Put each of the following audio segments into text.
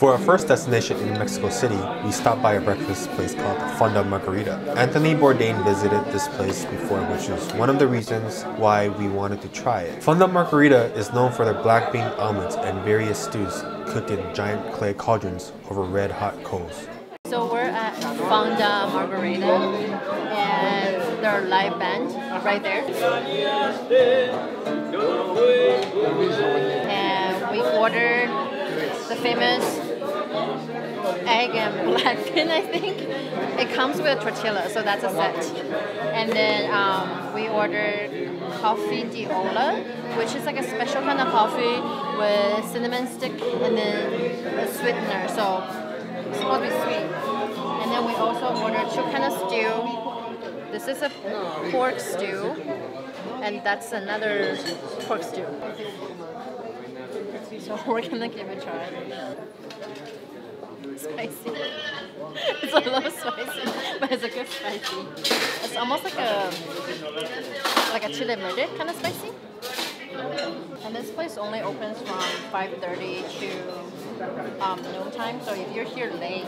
For our first destination in Mexico City, we stopped by a breakfast place called Fonda Margarita. Anthony Bourdain visited this place before, which is one of the reasons why we wanted to try it. Fonda Margarita is known for their black bean omelets and various stews cooked in giant clay cauldrons over red-hot coals. So we're at Fonda Margarita, and their live band right there. And we ordered the famous egg and black bean, I think. It comes with a tortilla, so that's a set. And then we ordered coffee diola, which is like a special kind of coffee with cinnamon stick and then a sweetener, so it's supposed to be sweet. And then we also ordered two kind of stew. This is a pork stew, and that's another pork stew. So we're gonna give it a try. Spicy. It's a little spicy, but it's a good spicy. It's almost like a chile verde kind of spicy. And this place only opens from 5:30 to noon time. So if you're here late,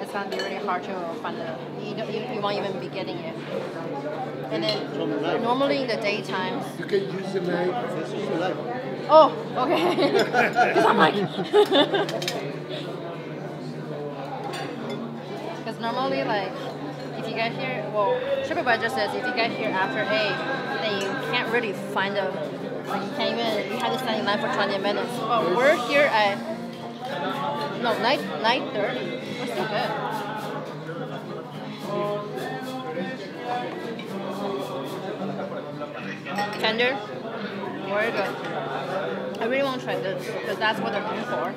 it's gonna be really hard to find you won't even be getting it. And then normally in the daytime, you can use the knife as you like. Oh, okay. Because I'm like, because normally, like, if you get here, well, TripAdvisor says if you get here after 8, then you can't really find them. Like, you have to stand in line for 20 minutes. But we're here at 9:30. We're still good. Tender, very good. I really want to try this because that's what they're known for.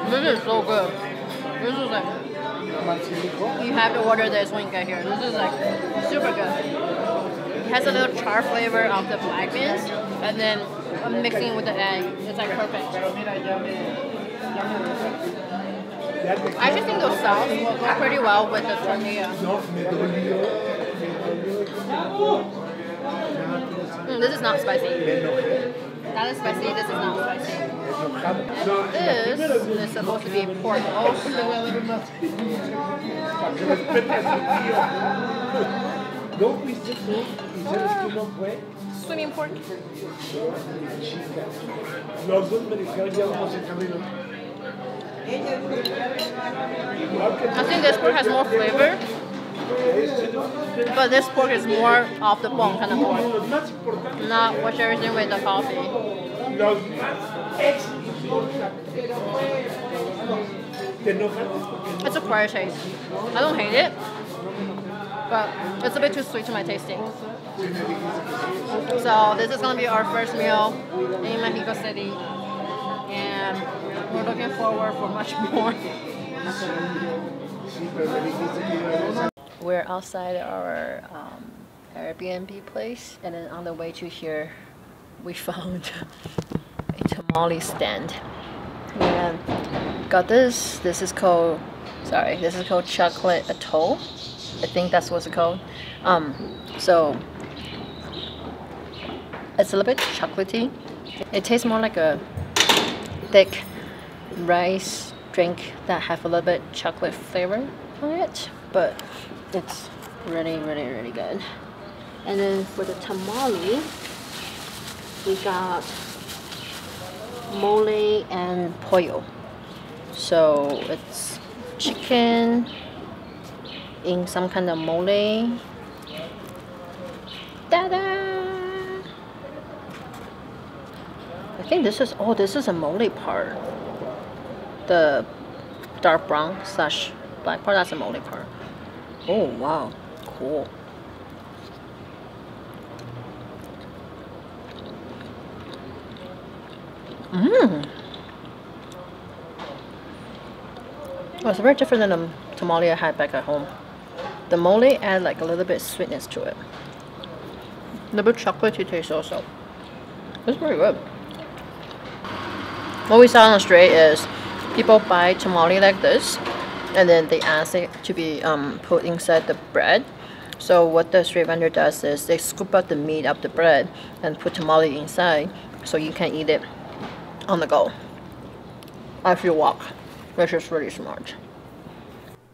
This is so good. This is like, you have to order this when you get here. This is like super good. It has a little char flavor of the black beans, and then mixing it with the egg. It's like perfect. I actually think those sauce will go pretty well with the tortilla. This is not spicy. That is spicy, this is not spicy. And this is supposed to be pork also. Swimming pork. I think this pork has more flavor, but this pork is more off the bone kind of pork, not what you're using with the coffee. It's a acquired taste. I don't hate it, but it's a bit too sweet to my tasting. So this is gonna be our first meal in Mexico City, and we're looking forward for much more. We're outside our Airbnb place, and then on the way to here, we found a tamale stand. And got this. This is called chocolate atoll. I think that's what's it called. So it's a little bit chocolatey. It tastes more like a thick rice drink that have a little bit chocolate flavor on it, but it's really, really, really good. And then for the tamale, we got mole and pollo. So it's chicken in some kind of mole. Ta-da! I think this is a mole part. The dark brown / black part, that's a mole part. Oh wow, cool. Well, it's very different than the tamale I had back at home. The mole add like a little bit of sweetness to it. A little bit chocolatey taste also. It's pretty good. What we saw on the street is people buy tamale like this, and then they ask it to be put inside the bread. So what the street vendor does is they scoop out the meat of the bread and put tamale inside, so you can eat it on the go as you walk, which is really smart.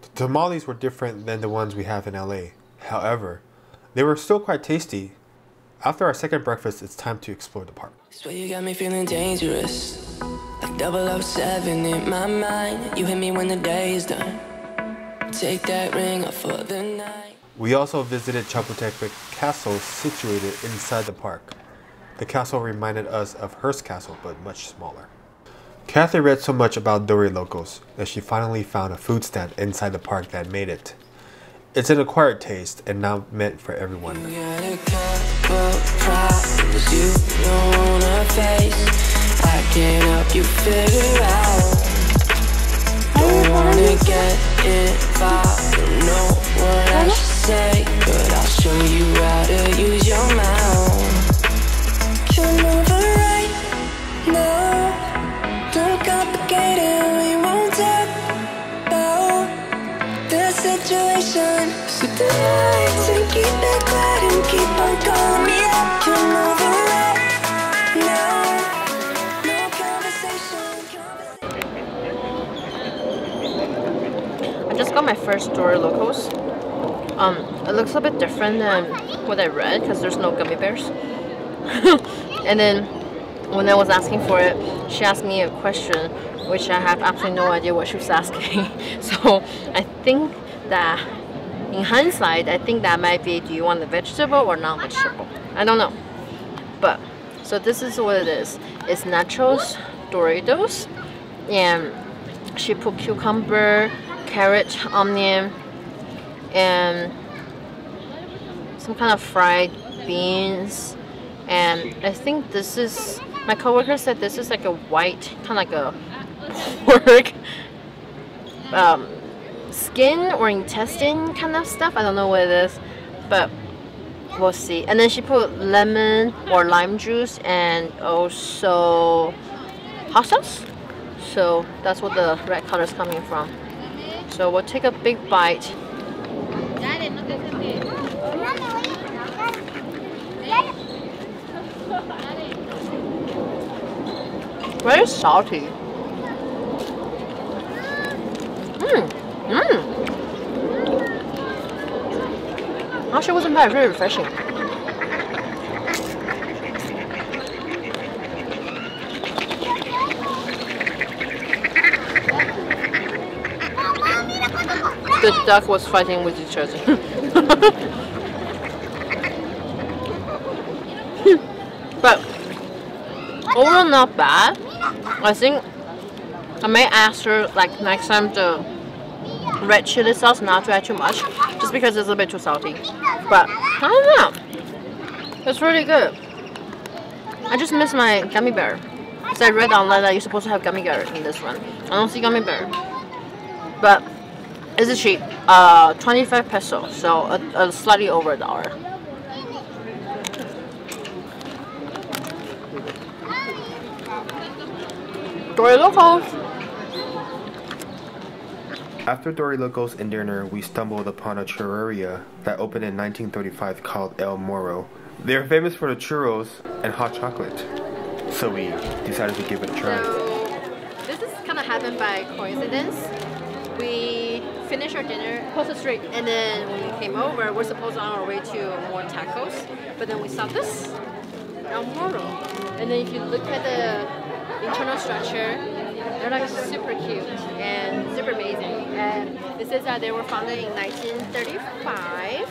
The tamales were different than the ones we have in LA. However, they were still quite tasty. After our second breakfast, it's time to explore the park. Swear you got me feeling dangerous, like 007 in my mind. You hit me when the day is done. Take that ring off for the night. We also visited Chapultepec Castle situated inside the park. The castle reminded us of Hearst Castle, but much smaller. Kathy read so much about Dory Locos that she finally found a food stand inside the park that made it. It's an acquired taste and now meant for everyone. You got a couple problems you don't wanna face. I can't help you figure out. Don't wanna get involved, don't know what I should say, but I'll show you how to use your mouth. Come over right now. Don't complicate it, we won't talk about the situation. Sweep the lights and keep it quiet and keep on calling me up. Come over right now. No conversation. I just got my first Dory Locos. It looks a bit different than what I read because there's no gummy bears. And then when I was asking for it, she asked me a question which I have absolutely no idea what she was asking. So I think that in hindsight, I think that might be, do you want the vegetable or non-vegetable? I don't know. But so this is what it is. It's nachos, Doritos, and she put cucumber, carrot, onion, and some kind of fried beans. And I think this is, my coworker said this is like a white, kind of like a pork skin or intestine kind of stuff. I don't know what it is, but we'll see. And then she put lemon or lime juice and also hot sauce. So that's what the red color is coming from. So we'll take a big bite. Very salty. Actually, wasn't bad. Very refreshing. The duck was fighting with each other. But overall, not bad. I think I may ask her like next time the red chili sauce not to add too much, just because it's a bit too salty. But I don't know. It's really good. I just miss my gummy bear. So I read online that you're supposed to have gummy bear in this one. I don't see gummy bear. But it's cheap. 25 pesos, so a slightly over $1. Dory Locos. After Dory Locos and dinner, we stumbled upon a churreria that opened in 1935 called El Moro. They are famous for the churros and hot chocolate, so we decided to give it a try. So this is kind of happened by coincidence. We finished our dinner across the street, and then when we came over, we're supposed on our way to more tacos, but then we saw this El Moro, and then if you look at the internal structure, they're like super cute and super amazing. And it says that they were founded in 1935,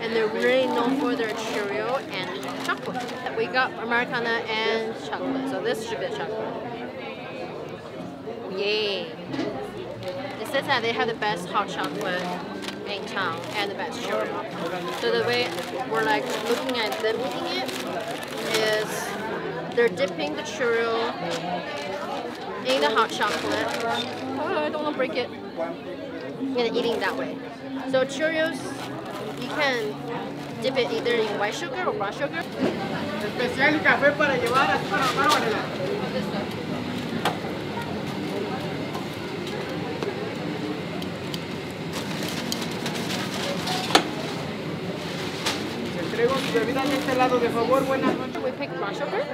and they're really known for their churro and chocolate. We got Americana and chocolate, so this should be chocolate. Yay! It says that they have the best hot chocolate in town and the best churro. So the way we're like looking at them eating it is they're dipping the churro in the hot chocolate. Oh, I don't want to break it. And eating that way. So churros, you can dip it either in white sugar or brown sugar. Especial café para llevar aquí para Varela. Se entrego Bebidas de este lado, de favor, buenas noches. We pick brown sugar.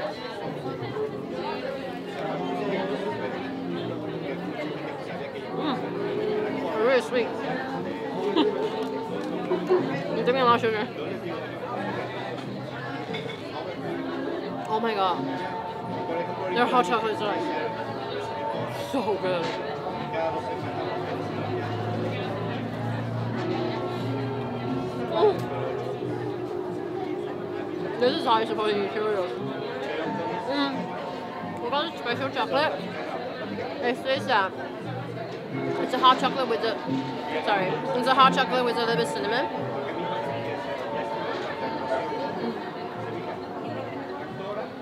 Really sweet. Give me a lot of sugar. Oh my god. Their hot chocolate is like so good. This is how you're supposed to eat Cheerios. We got a special chocolate. It says that it's a hot chocolate with a it's a hot chocolate with a little bit of cinnamon.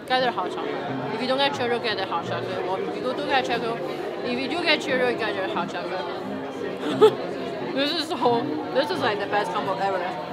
Get their hot chocolate. If you don't get Cheerio, get the hot chocolate. Well, if you do get Cheerio, if you do get Cheerio, get your hot chocolate. This is like the best combo ever.